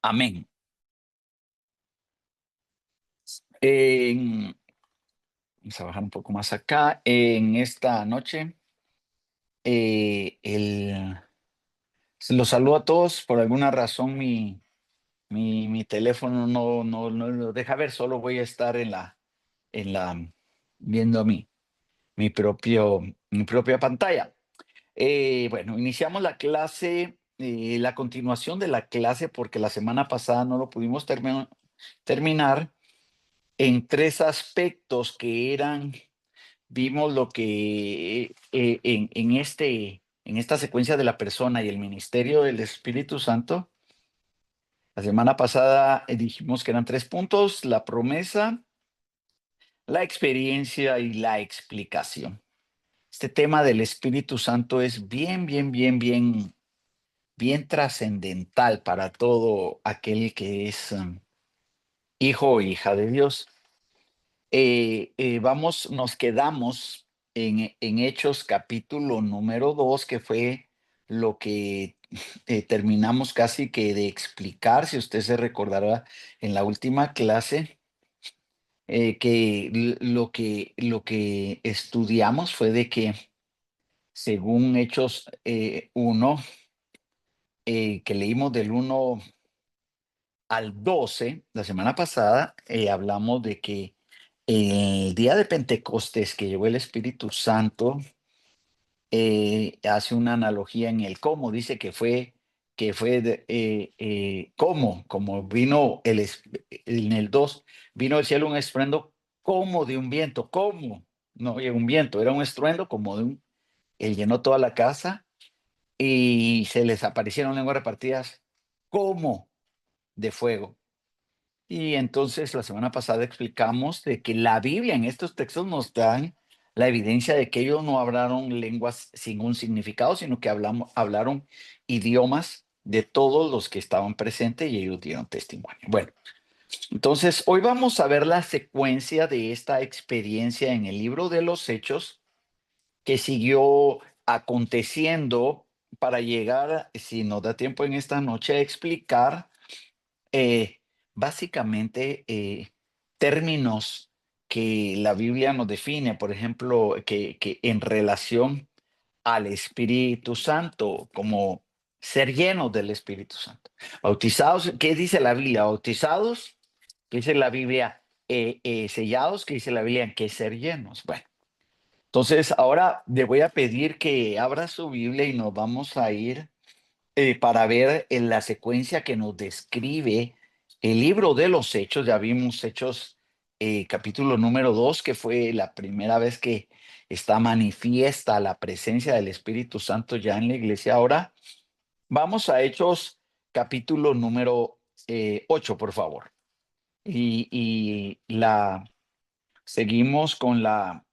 Amén. En- Vamos a bajar un poco más acá. En esta noche, eh, el, los saludo a todos. Por alguna razón, mi teléfono no lo deja ver. Solo voy a estar viendo mi propia pantalla. Bueno, iniciamos la clase, la continuación de la clase, porque la semana pasada no lo pudimos terminar en tres aspectos que eran. Vimos lo que en esta secuencia de la persona y el ministerio del Espíritu Santo. La semana pasada dijimos que eran tres puntos: la promesa, la experiencia y la explicación. Este tema del Espíritu Santo es bien trascendental para todo aquel que es hijo o hija de Dios. Nos quedamos en Hechos capítulo número 2, que fue lo que terminamos casi que de explicar, si usted se recordará en la última clase. Lo que estudiamos fue de que, según Hechos 1, que leímos del 1 al 12 la semana pasada, hablamos de que el día de Pentecostés, que llegó el Espíritu Santo, hace una analogía en el cómo. Dice como vino en el 2, vino del cielo un estruendo como de un viento. ¿Cómo? No era un viento, era un estruendo como él llenó toda la casa, y se les aparecieron lenguas repartidas como de fuego. Y entonces la semana pasada explicamos de que la Biblia, en estos textos, nos dan la evidencia de que ellos no hablaron lenguas sin un significado, sino que hablaron idiomas de todos los que estaban presentes, y ellos dieron testimonio. Bueno, entonces hoy vamos a ver la secuencia de esta experiencia en el libro de los Hechos, que siguió aconteciendo, para llegar, si nos da tiempo en esta noche, a explicar eh, básicamente, términos que la Biblia nos define. Por ejemplo, que en relación al Espíritu Santo, como ser llenos del Espíritu Santo. Bautizados, ¿qué dice la Biblia? Bautizados, ¿qué dice la Biblia? Sellados, ¿qué dice la Biblia? Que ser llenos. Bueno, entonces ahora le voy a pedir que abra su Biblia y nos vamos a ir, para ver en la secuencia que nos describe el libro de los Hechos. Ya vimos Hechos, capítulo número 2, que fue la primera vez que está manifiesta la presencia del Espíritu Santo ya en la iglesia. Ahora vamos a Hechos capítulo número 8, por favor. Seguimos con la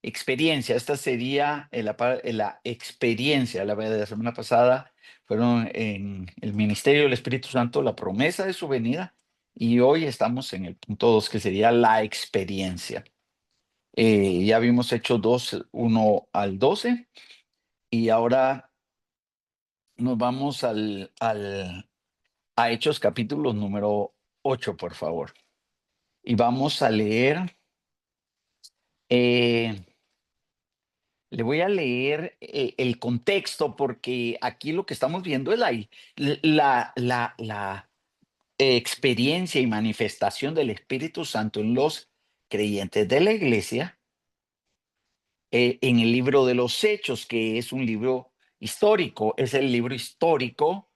experiencia. Esta sería la experiencia. De la semana pasada fueron en el ministerio del Espíritu Santo, la promesa de su venida, y hoy estamos en el punto 2, que sería la experiencia. Ya vimos Hechos 2, 1 al 12, y ahora nos vamos a Hechos capítulo número 8, por favor. Y vamos a leer. eh, Le voy a leer el contexto, porque aquí lo que estamos viendo es la experiencia y manifestación del Espíritu Santo en los creyentes de la iglesia, en el libro de los Hechos, que es un libro histórico, es el libro histórico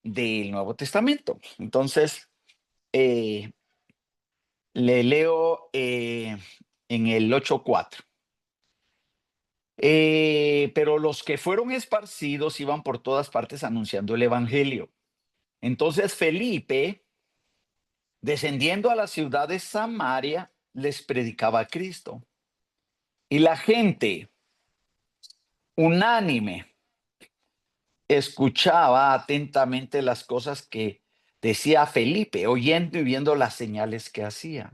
del Nuevo Testamento. Entonces, eh, le leo en el 8:4. Pero los que fueron esparcidos iban por todas partes anunciando el evangelio. Entonces Felipe, descendiendo a la ciudad de Samaria, les predicaba a Cristo. Y la gente, unánime, escuchaba atentamente las cosas que decía Felipe, oyendo y viendo las señales que hacía.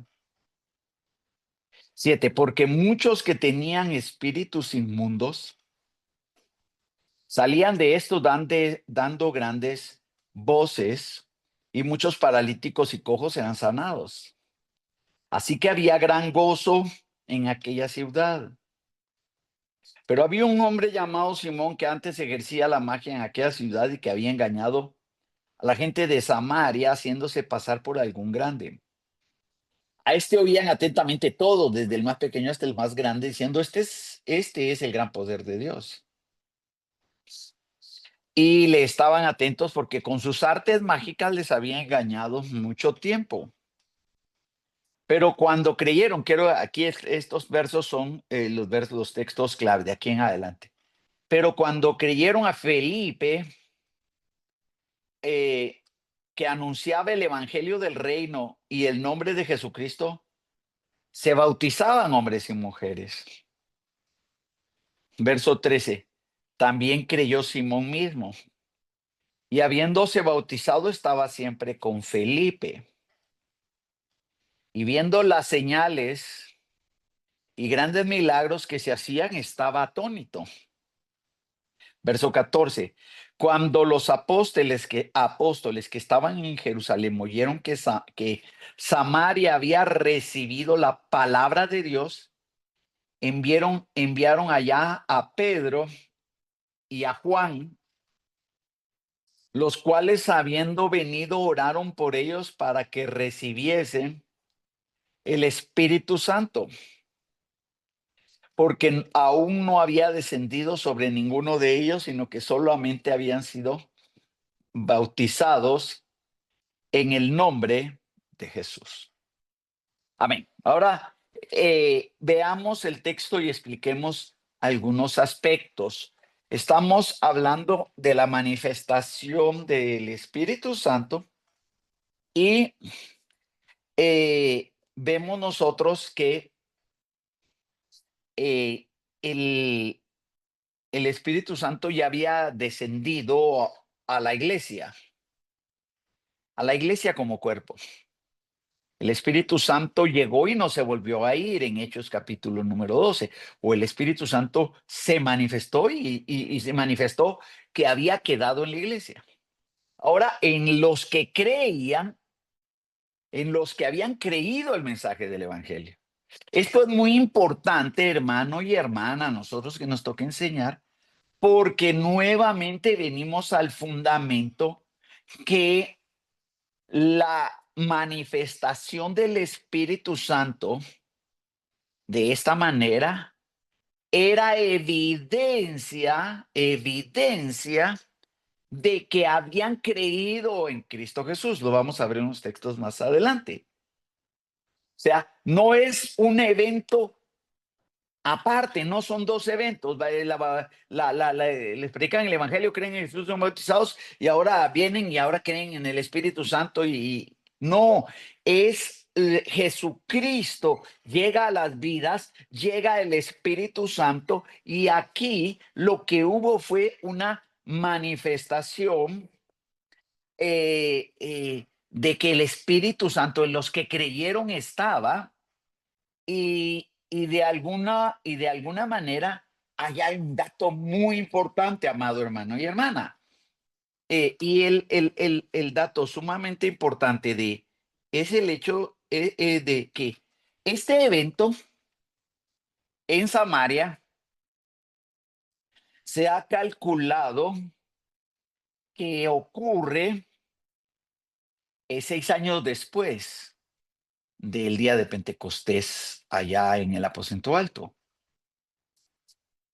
7. Porque muchos que tenían espíritus inmundos salían de estos dando grandes voces y muchos paralíticos y cojos eran sanados. Así que había gran gozo en aquella ciudad. Pero había un hombre llamado Simón que antes ejercía la magia en aquella ciudad y que había engañado a la gente de Samaria haciéndose pasar por algún grande. A este oían atentamente todos, desde el más pequeño hasta el más grande, diciendo, este es el gran poder de Dios. Y le estaban atentos porque con sus artes mágicas les había engañado mucho tiempo. Pero cuando creyeron, estos versos son los textos clave de aquí en adelante. Pero cuando creyeron a Felipe, que anunciaba el evangelio del reino y el nombre de Jesucristo, se bautizaban hombres y mujeres. Verso 13. También creyó Simón mismo, y habiéndose bautizado estaba siempre con Felipe. Y viendo las señales y grandes milagros que se hacían, estaba atónito. Verso 14. Cuando los apóstoles que estaban en Jerusalén oyeron que Samaria había recibido la palabra de Dios, enviaron allá a Pedro y a Juan, los cuales habiendo venido oraron por ellos para que recibiesen el Espíritu Santo, porque aún no había descendido sobre ninguno de ellos, sino que solamente habían sido bautizados en el nombre de Jesús. Amén. Ahora veamos el texto y expliquemos algunos aspectos. Estamos hablando de la manifestación del Espíritu Santo y vemos nosotros que eh, el, el Espíritu Santo ya había descendido a la iglesia como cuerpo. El Espíritu Santo llegó y no se volvió a ir en Hechos capítulo número 12. O el Espíritu Santo se manifestó y se manifestó que había quedado en la iglesia. Ahora, en los que creían, en los que habían creído el mensaje del Evangelio. Esto es muy importante, hermano y hermana, a nosotros que nos toca enseñar, porque nuevamente venimos al fundamento que la manifestación del Espíritu Santo de esta manera era evidencia de que habían creído en Cristo Jesús. Lo vamos a ver en los textos más adelante. O sea, no es un evento aparte, no son dos eventos. Les predican el Evangelio, creen en Jesús, son bautizados y ahora vienen y ahora creen en el Espíritu Santo. Y no, es Jesucristo llega a las vidas, llega el Espíritu Santo y aquí lo que hubo fue una manifestación de que el Espíritu Santo en los que creyeron estaba y de alguna manera hay un dato muy importante, amado hermano y hermana. Y el dato sumamente importante es el hecho de que este evento en Samaria se ha calculado que ocurre 6 años después del día de Pentecostés allá en el aposento alto.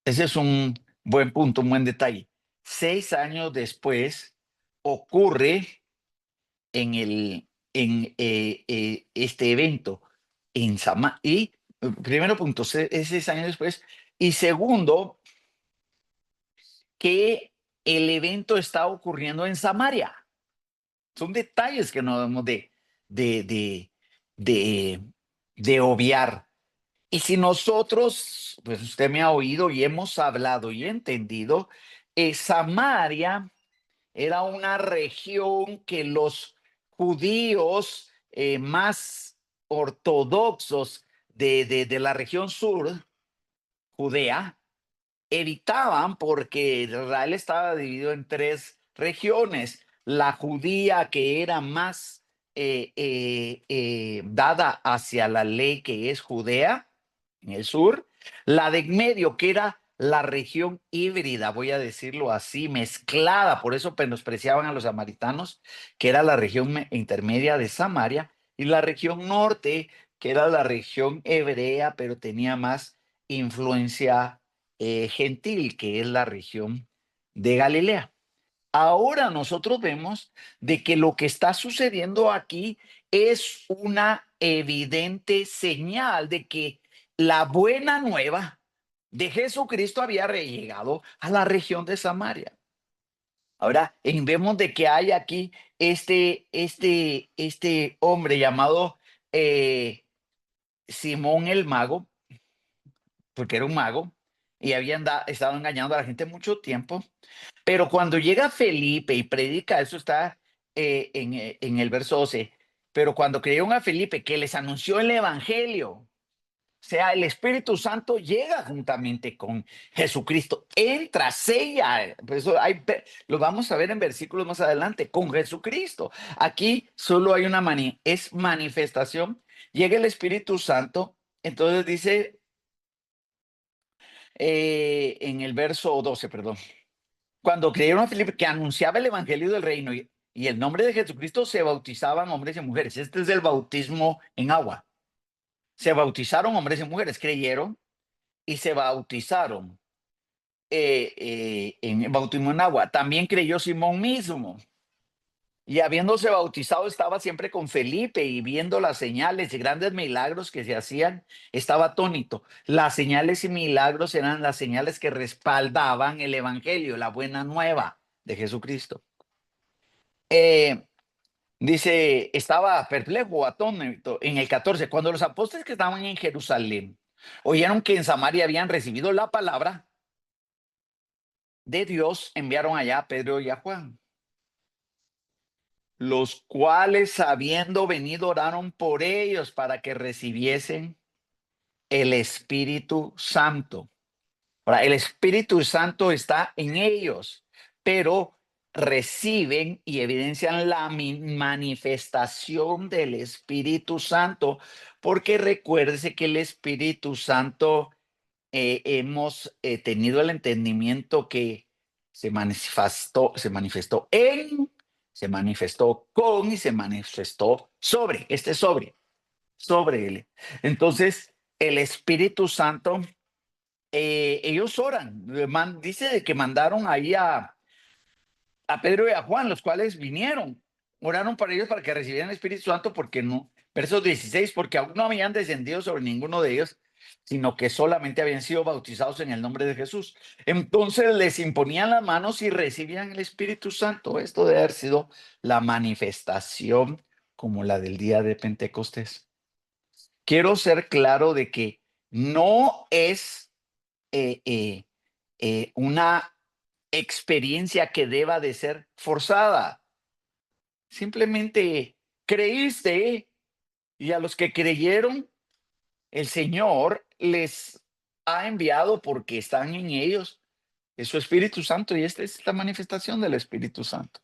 Ese es un buen punto, un buen detalle. 6 años después ocurre este evento en Samaria. Y primero punto, es 6 años después. Y segundo, que el evento está ocurriendo en Samaria. Son detalles que no debemos de, de, de, de obviar. Y si nosotros, pues usted me ha oído y hemos hablado y entendido, Samaria era una región que los judíos más ortodoxos de la región sur, Judea, evitaban porque Israel estaba dividido en tres regiones. la judía que era más dada hacia la ley, que es Judea, en el sur, la de en medio, que era la región híbrida, voy a decirlo así, mezclada, por eso menospreciaban a los samaritanos, que era la región intermedia de Samaria, y la región norte, que era la región hebrea, pero tenía más influencia gentil, que es la región de Galilea. Ahora nosotros vemos de que lo que está sucediendo aquí es una evidente señal de que la buena nueva de Jesucristo había llegado a la región de Samaria. Ahora vemos de que hay aquí este hombre llamado eh, Simón el mago, porque era un mago, y había estado engañando a la gente mucho tiempo. Pero cuando llega Felipe y predica, eso está en el verso 12, pero cuando creyeron a Felipe que les anunció el evangelio, o sea, el Espíritu Santo llega juntamente con Jesucristo, entra, sella, por eso lo vamos a ver en versículos más adelante, con Jesucristo. Aquí solo hay una es manifestación, llega el Espíritu Santo, entonces dice en el verso 12, perdón. Cuando creyeron a Felipe que anunciaba el evangelio del reino y el nombre de Jesucristo, se bautizaban hombres y mujeres. Este es el bautismo en agua. Se bautizaron hombres y mujeres, creyeron y se bautizaron en el bautismo en agua. También creyó Simón mismo. Y habiéndose bautizado, estaba siempre con Felipe y viendo las señales y grandes milagros que se hacían, estaba atónito. Las señales y milagros eran las señales que respaldaban el evangelio, la buena nueva de Jesucristo. Dice, estaba perplejo, atónito, en el 14, cuando los apóstoles que estaban en Jerusalén oyeron que en Samaria habían recibido la palabra de Dios, enviaron allá a Pedro y a Juan, los cuales, habiendo venido, oraron por ellos para que recibiesen el Espíritu Santo. Ahora, el Espíritu Santo está en ellos, pero reciben y evidencian la manifestación del Espíritu Santo, porque recuérdese que el Espíritu Santo hemos tenido el entendimiento que se manifestó con y se manifestó sobre, sobre él. Entonces, el Espíritu Santo, ellos oran, dice de que mandaron ahí a Pedro y a Juan, los cuales vinieron, oraron para ellos para que recibieran el Espíritu Santo, porque no, verso 16, porque aún no habían descendido sobre ninguno de ellos, sino que solamente habían sido bautizados en el nombre de Jesús. Entonces les imponían las manos y recibían el Espíritu Santo. Esto debe haber sido la manifestación como la del día de Pentecostés. Quiero ser claro de que no es una experiencia que deba de ser forzada. Simplemente creíste y a los que creyeron, el Señor les ha enviado porque están en ellos. Es su Espíritu Santo y esta es la manifestación del Espíritu Santo.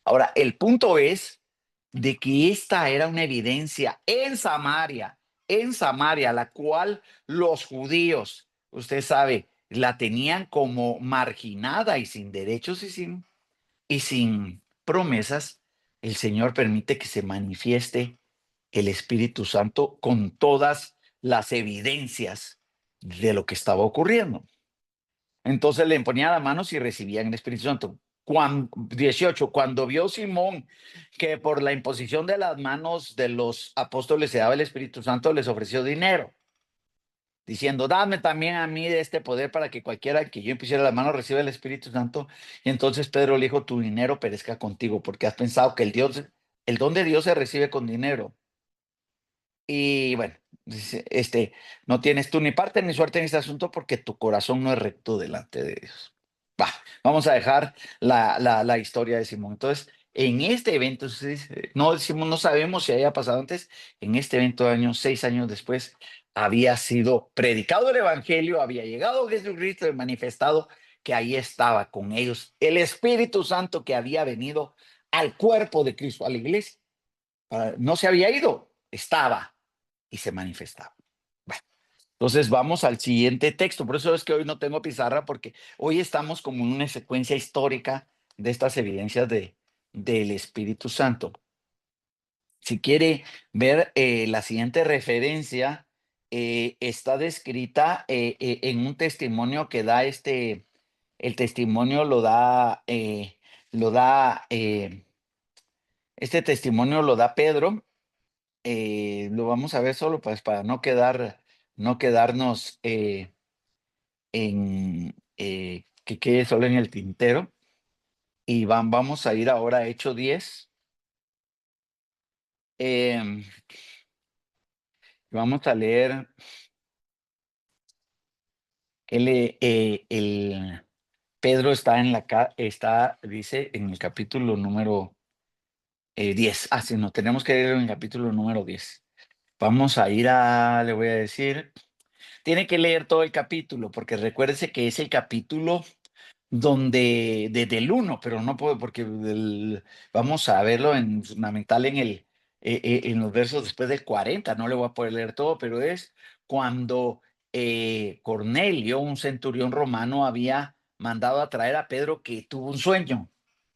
Ahora, el punto es de que esta era una evidencia en Samaria, la cual los judíos, usted sabe, la tenían como marginada y sin derechos y sin promesas. El Señor permite que se manifieste el Espíritu Santo con todas las evidencias de lo que estaba ocurriendo. Entonces le imponían las manos y recibían el Espíritu Santo. 18, cuando vio Simón que por la imposición de las manos de los apóstoles se daba el Espíritu Santo, les ofreció dinero, diciendo, dame también a mí de este poder para que cualquiera que yo impusiera las manos reciba el Espíritu Santo. Y entonces Pedro le dijo, tu dinero perezca contigo, porque has pensado que el don de Dios se recibe con dinero. Y bueno, dice, no tienes tú ni parte ni suerte en este asunto porque tu corazón no es recto delante de Dios. Vamos a dejar la historia de Simón. Entonces, en este evento, no decimos, no sabemos si haya pasado antes, en este evento de años, 6 años después, había sido predicado el evangelio, había llegado Jesucristo y manifestado que ahí estaba con ellos el Espíritu Santo que había venido al cuerpo de Cristo, a la iglesia. No se había ido, estaba y se manifestaba. Bueno, entonces vamos al siguiente texto. Por eso es que hoy no tengo pizarra, porque hoy estamos como en una secuencia histórica de estas evidencias del Espíritu Santo. Si quiere ver la siguiente referencia, está descrita en un testimonio que da el testimonio lo da, este testimonio lo da Pedro. Lo vamos a ver solo pues para no quedarnos que quede solo en el tintero. Y vamos a ir ahora a Hechos 10. em, Vamos a leer el Pedro está dice en el capítulo número 10. Ah, sí, no, tenemos que leer en el capítulo número 10. Vamos a ir le voy a decir, tiene que leer todo el capítulo, porque recuérdese que es el capítulo donde desde el 1, pero no puedo porque vamos a verlo en fundamental en los versos después del 40. No le voy a poder leer todo, pero es cuando Cornelio, un centurión romano, había mandado a traer a Pedro, que tuvo un sueño.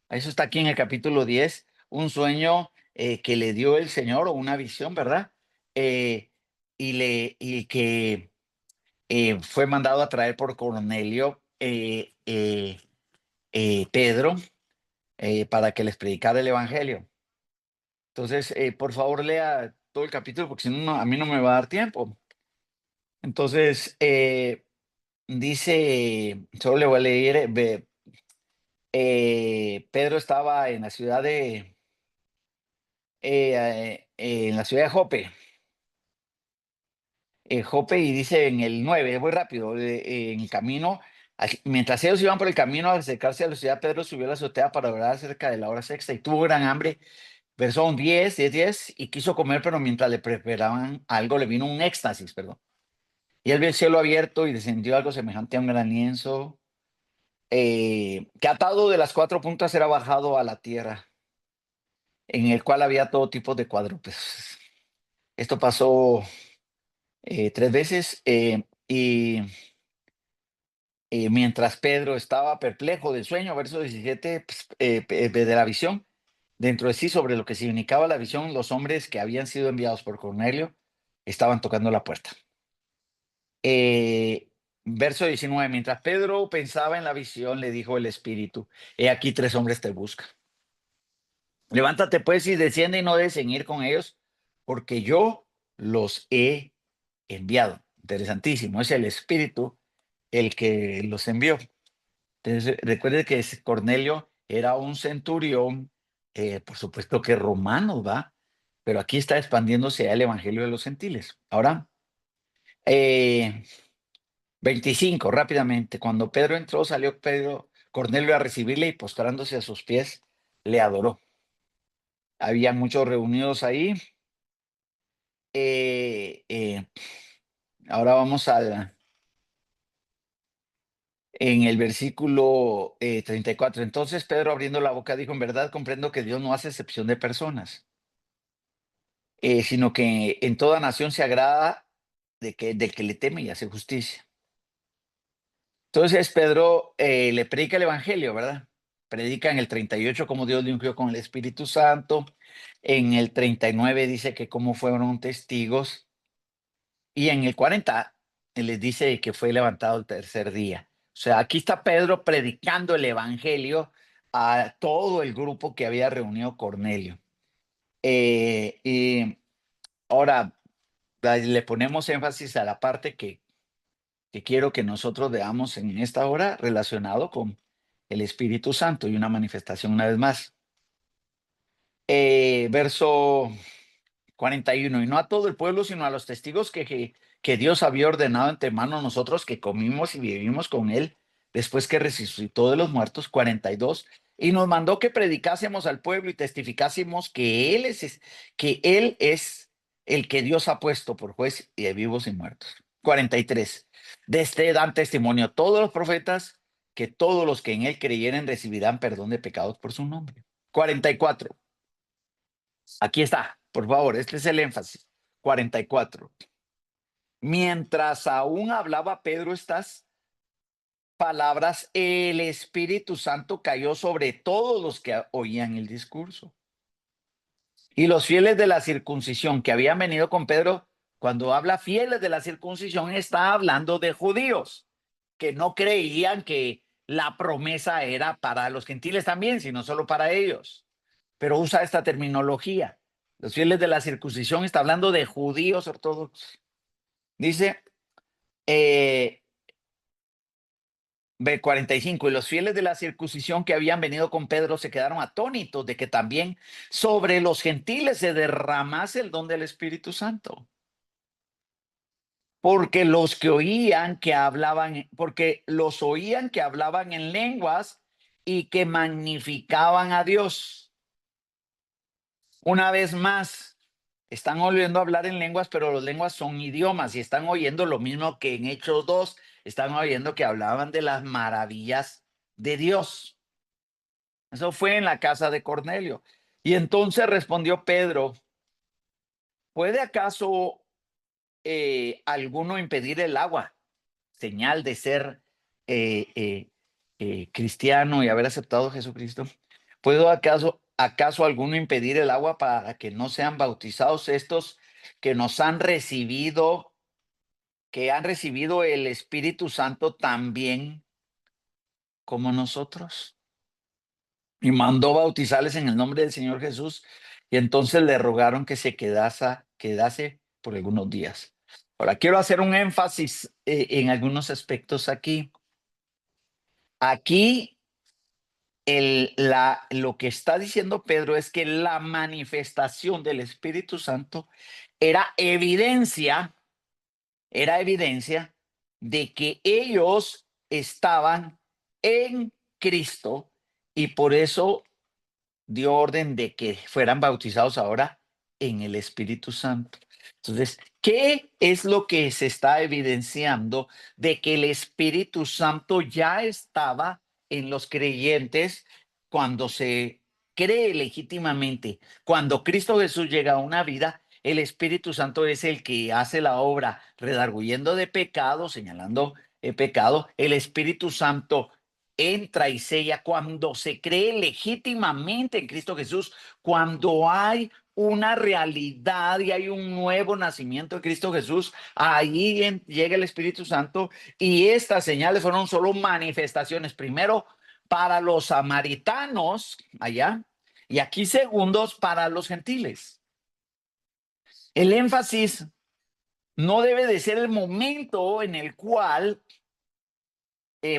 Eso está aquí en el capítulo 10, un sueño que le dio el Señor, o una visión, ¿verdad? Y que fue mandado a traer por Cornelio Pedro, para que les predicara el Evangelio. Entonces, por favor, lea todo el capítulo, porque si no, a mí no me va a dar tiempo. Entonces, dice, solo le voy a leer, Pedro estaba en la ciudad en la ciudad de Jope. Jope, y dice en el 9, voy rápido, en el camino, mientras ellos iban por el camino al acercarse a la ciudad, Pedro subió a la azotea para orar cerca de la hora sexta y tuvo gran hambre. Verso 10, y quiso comer, pero mientras le preparaban algo, le vino un éxtasis, perdón. Y él vio el cielo abierto y descendió algo semejante a un gran lienzo, que atado de las cuatro puntas era bajado a la tierra, en el cual había todo tipo de cuadrúpedos. Esto pasó 3 veces, y mientras Pedro estaba perplejo del sueño, verso 17, pues, de la visión, dentro de sí sobre lo que significaba la visión, los hombres que habían sido enviados por Cornelio estaban tocando la puerta. Verso 19, mientras Pedro pensaba en la visión, le dijo el Espíritu, he aquí 3 hombres te buscan. Levántate pues y desciende, y no debes ir con ellos, porque yo los he enviado. Interesantísimo, es el Espíritu el que los envió. Entonces, recuerde que Cornelio era un centurión, por supuesto que romano, ¿va? Pero aquí está expandiéndose el Evangelio de los gentiles. Ahora, 25, rápidamente. Cuando Pedro entró, salió Cornelio a recibirle, y postrándose a sus pies, le adoró. Había muchos reunidos ahí. Ahora vamos en el versículo 34. Entonces Pedro, abriendo la boca, dijo, en verdad comprendo que Dios no hace excepción de personas, sino que en toda nación se agrada del que le teme y hace justicia. Entonces Pedro le predica el Evangelio, ¿verdad? Predica en el 38 cómo Dios le ungió con el Espíritu Santo. En el 39 dice que cómo fueron testigos. Y en el 40 les dice que fue levantado el tercer día. O sea, aquí está Pedro predicando el Evangelio a todo el grupo que había reunido Cornelio. Y ahora le ponemos énfasis a la parte que quiero que nosotros veamos en esta hora, relacionado con el Espíritu Santo y una manifestación una vez más. Verso 41, y no a todo el pueblo, sino a los testigos que Dios había ordenado antemano a nosotros, que comimos y vivimos con él después que resucitó de los muertos. 42, y nos mandó que predicásemos al pueblo y testificásemos que él es el que Dios ha puesto por juez y de vivos y muertos. 43, de este dan testimonio todos los profetas, que todos los que en él creyeren recibirán perdón de pecados por su nombre. 44. Aquí está, por favor, este es el énfasis. 44. Mientras aún hablaba Pedro estas palabras, el Espíritu Santo cayó sobre todos los que oían el discurso. Y los fieles de la circuncisión que habían venido con Pedro, cuando habla fieles de la circuncisión, está hablando de judíos que no creían que la promesa era para los gentiles también, sino solo para ellos. Pero usa esta terminología. Los fieles de la circuncisión está hablando de judíos ortodoxos. Dice, B45, y los fieles de la circuncisión que habían venido con Pedro se quedaron atónitos de que también sobre los gentiles se derramase el don del Espíritu Santo. Porque los oían que hablaban en lenguas y que magnificaban a Dios. Una vez más, están oyendo hablar en lenguas, pero las lenguas son idiomas y están oyendo lo mismo que en Hechos 2, están oyendo que hablaban de las maravillas de Dios. Eso fue en la casa de Cornelio. Y entonces respondió Pedro, ¿puede acaso alguno impedir el agua? Señal de ser cristiano y haber aceptado a Jesucristo. ¿Puedo acaso alguno impedir el agua para que no sean bautizados estos que nos han recibido, que han recibido el Espíritu Santo también como nosotros? Y mandó bautizarles en el nombre del Señor Jesús. Y entonces le rogaron que se quedase por algunos días. Ahora, quiero hacer un énfasis en algunos aspectos aquí. Aquí lo que está diciendo Pedro es que la manifestación del Espíritu Santo era evidencia de que ellos estaban en Cristo y por eso dio orden de que fueran bautizados ahora en el Espíritu Santo. Entonces, ¿qué es lo que se está evidenciando de que el Espíritu Santo ya estaba en los creyentes cuando se cree legítimamente? Cuando Cristo Jesús llega a una vida, el Espíritu Santo es el que hace la obra, redarguyendo de pecado, señalando el pecado. El Espíritu Santo entra y sella cuando se cree legítimamente en Cristo Jesús, cuando hay una realidad y hay un nuevo nacimiento de Cristo Jesús, ahí llega el Espíritu Santo y estas señales fueron solo manifestaciones, primero para los samaritanos allá y aquí segundos para los gentiles. El énfasis no debe de ser el momento en el cual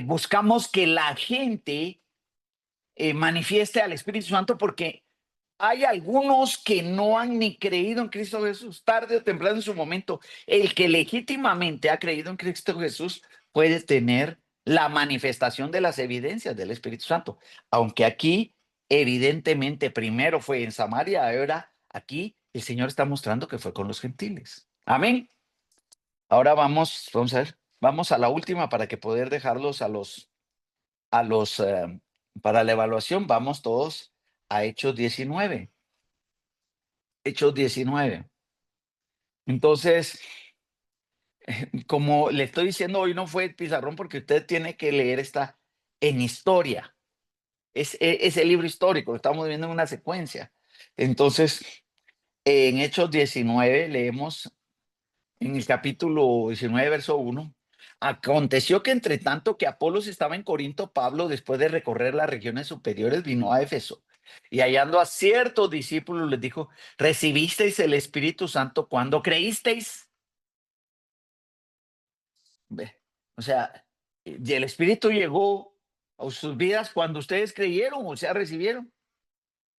buscamos que la gente manifieste al Espíritu Santo, porque hay algunos que no han ni creído en Cristo Jesús, tarde o temprano en su momento. El que legítimamente ha creído en Cristo Jesús puede tener la manifestación de las evidencias del Espíritu Santo, aunque aquí evidentemente primero fue en Samaria, ahora aquí el Señor está mostrando que fue con los gentiles. Amén. Ahora vamos a ver, vamos a la última para que poder dejarlos para la evaluación. Vamos todos a Hechos 19. Hechos 19. Entonces, como le estoy diciendo, hoy no fue el pizarrón porque usted tiene que leer esta en historia. Es el libro histórico, lo estamos viendo en una secuencia. Entonces, en Hechos 19 leemos en el capítulo 19, verso 1. Aconteció que entre tanto que Apolos estaba en Corinto, Pablo, después de recorrer las regiones superiores, vino a Éfeso. Y hallando a ciertos discípulos, les dijo, ¿recibisteis el Espíritu Santo cuando creísteis? Ve, o sea, y el Espíritu llegó a sus vidas cuando ustedes creyeron, o sea, recibieron.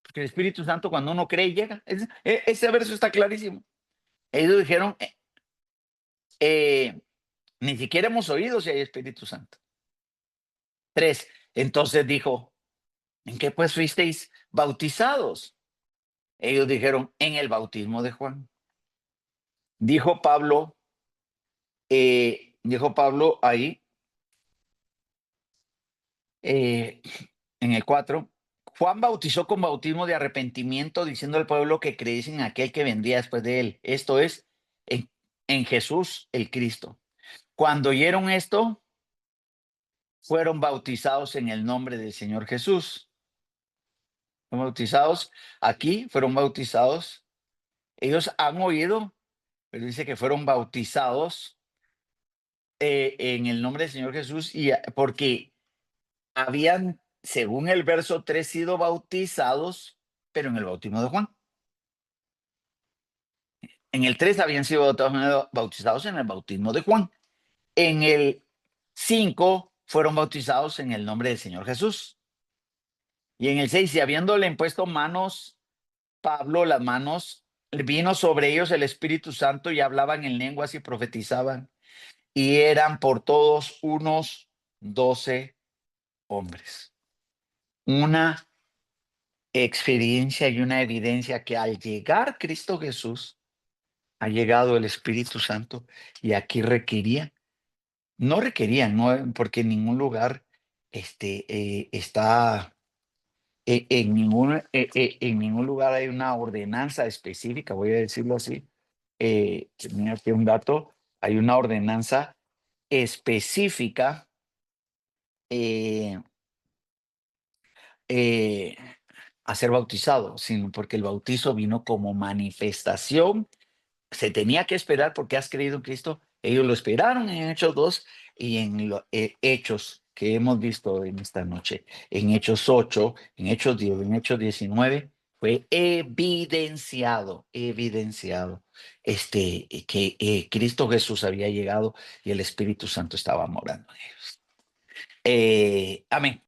Porque el Espíritu Santo cuando uno cree llega. Ese verso está clarísimo. Ellos dijeron, ni siquiera hemos oído si hay Espíritu Santo. 3. Entonces dijo, ¿en qué pues fuisteis bautizados? Ellos dijeron, en el bautismo de Juan. Dijo Pablo ahí, en el 4, Juan bautizó con bautismo de arrepentimiento, diciendo al pueblo que creyesen en aquel que vendría después de él. Esto es, en Jesús el Cristo. Cuando oyeron esto, fueron bautizados en el nombre del Señor Jesús. Fueron bautizados aquí, fueron bautizados. Ellos han oído, pero dice que fueron bautizados en el nombre del Señor Jesús, y porque habían, según el verso 3, sido bautizados, pero en el bautismo de Juan. En el 3 habían sido bautizados en el bautismo de Juan. En el 5 fueron bautizados en el nombre del Señor Jesús. Y en el 6, y habiéndole impuesto manos, Pablo, las manos, vino sobre ellos el Espíritu Santo y hablaban en lenguas y profetizaban. Y eran por todos unos 12 hombres. Una experiencia y una evidencia que al llegar Cristo Jesús, ha llegado el Espíritu Santo, y aquí no requerían, no, porque en ningún lugar está, en ningún lugar hay una ordenanza específica, voy a decirlo así. Mira aquí un dato, hay una ordenanza específica eh, eh, a ser bautizado, sino porque el bautizo vino como manifestación. Se tenía que esperar porque has creído en Cristo. Ellos lo esperaron en Hechos 2 y en Hechos que hemos visto en esta noche. En Hechos 8, en Hechos 10, en Hechos 19, fue evidenciado que Cristo Jesús había llegado y el Espíritu Santo estaba morando en ellos. Amén.